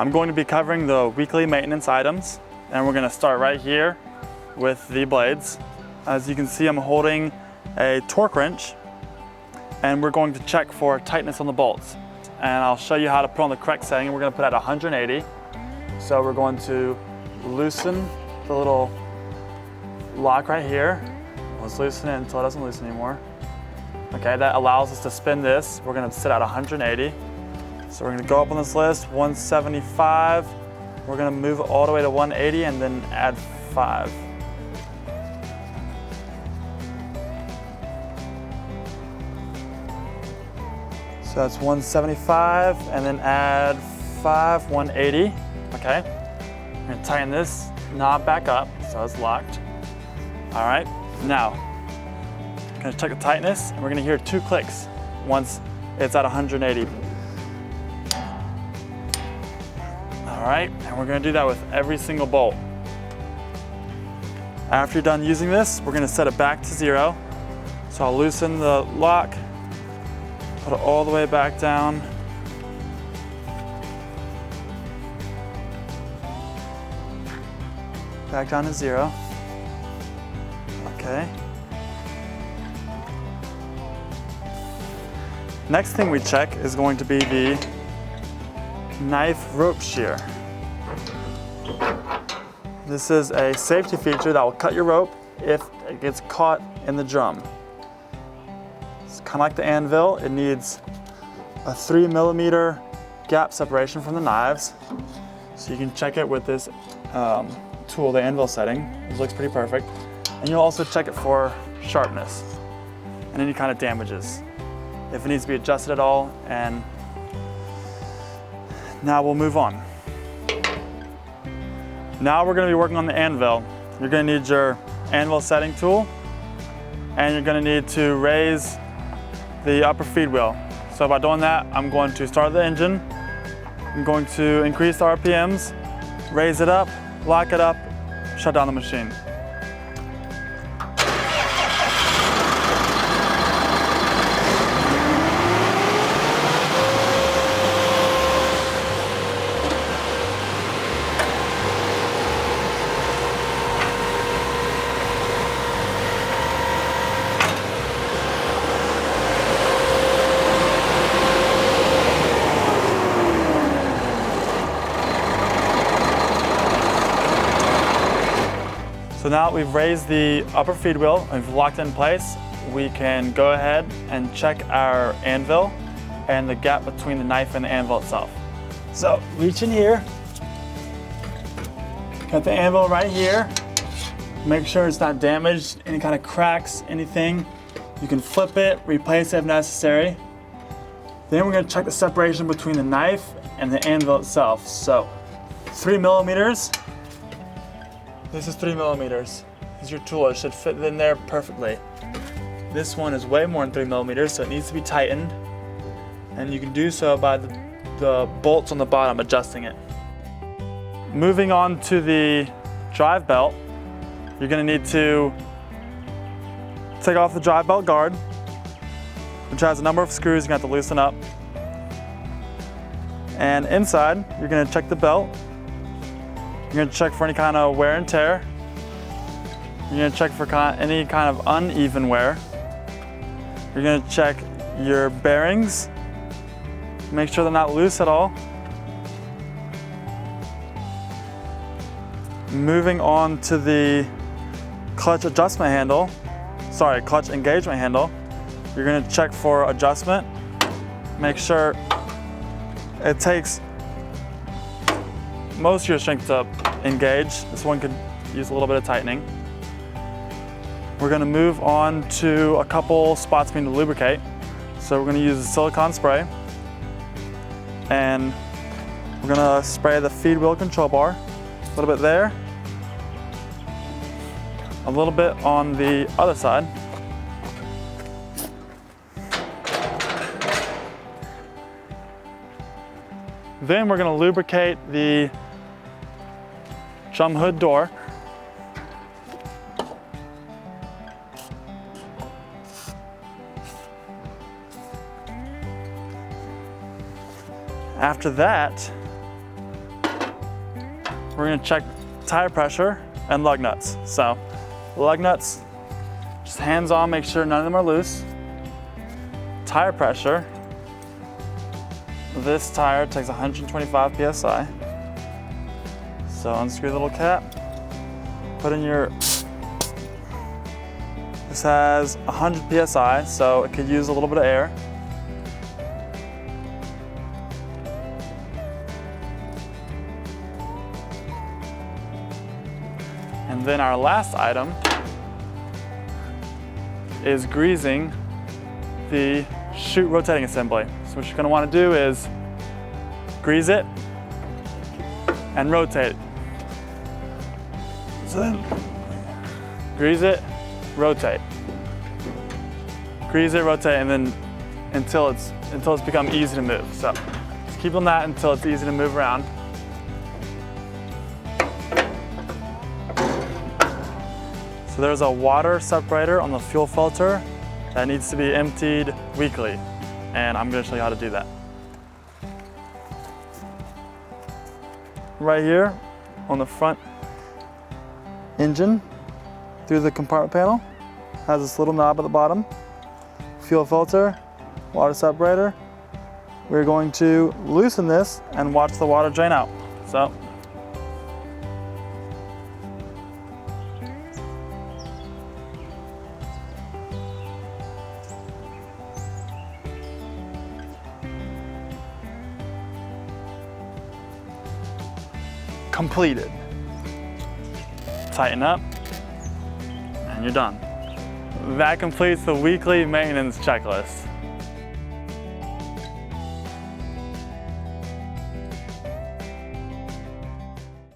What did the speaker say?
I'm going to be covering the weekly maintenance items, and we're going to start right here with the blades. As you can see, I'm holding a torque wrench, and we're going to check for tightness on the bolts. And I'll show you how to put on the correct setting. We're going to put at 180. So we're going to loosen the little lock right here. Let's loosen it until it doesn't loosen anymore. Okay, that allows us to spin this. We're going to sit at 180. So we're going to go up on this list, 175. We're going to move it all the way to 180 and then add 5. So that's 175 and then add 5, 180. Okay, I'm going to tighten this knob back up so it's locked. All right, now I'm going to check the tightness, and we're going to hear 2 clicks once it's at 180. All right, and we're going to do that with every single bolt. After you're done using this, we're going to set it back to 0. So I'll loosen the lock, put it all the way back down. Back down to 0. Okay. Next thing we check is going to be the knife rope shear. This is a safety feature that will cut your rope if it gets caught in the drum. It's kind of like the anvil. It needs a 3mm gap separation from the knives. So you can check it with this tool, the anvil setting. It looks pretty perfect. And you'll also check it for sharpness and any kind of damages, if it needs to be adjusted at all. And now we'll move on. Now we're going to be working on the anvil. You're going to need your anvil setting tool, and you're going to need to raise the upper feed wheel. So by doing that, I'm going to start the engine. I'm going to increase the RPMs, raise it up, lock it up, shut down the machine. So now that we've raised the upper feed wheel and we've locked it in place, we can go ahead and check our anvil and the gap between the knife and the anvil itself. So reach in here, got the anvil right here, make sure it's not damaged, any kind of cracks, anything. You can flip it, replace it if necessary. Then we're going to check the separation between the knife and the anvil itself. So 3mm. This is 3mm. This is your tool. It should fit in there perfectly. This one is way more than 3mm, so it needs to be tightened. And you can do so by the bolts on the bottom, adjusting it. Moving on to the drive belt, you're going to need to take off the drive belt guard, which has a number of screws you're going to have to loosen up. And inside, you're going to check the belt. You're going to check for any kind of wear and tear. You're going to check for any kind of uneven wear. You're going to check your bearings. Make sure they're not loose at all. Moving on to the clutch adjustment handle, clutch engagement handle. You're going to check for adjustment. Make sure it takes most of your strength to engage. This one could use a little bit of tightening. We're going to move on to a couple spots we need to lubricate. So we're going to use a silicone spray, and we're going to spray the feed wheel control bar, a little bit there, a little bit on the other side. Then we're going to lubricate the drum hood door. After that, we're gonna check tire pressure and lug nuts. So lug nuts, just hands on, make sure none of them are loose. Tire pressure, this tire takes 125 PSI. So unscrew the little cap, put in your, this has 100 PSI, so it could use a little bit of air. And then our last item is greasing the chute rotating assembly. So what you're gonna wanna do is grease it and rotate it. So then, grease it, rotate. Grease it, rotate, and then until it's become easy to move. So just keep on that until it's easy to move around. So there's a water separator on the fuel filter that needs to be emptied weekly, and I'm going to show you how to do that. Right here on the front engine, through the compartment panel, has this little knob at the bottom. Fuel filter, water separator. We're going to loosen this and watch the water drain out. So. Completed. Tighten up, and you're done. That completes the weekly maintenance checklist.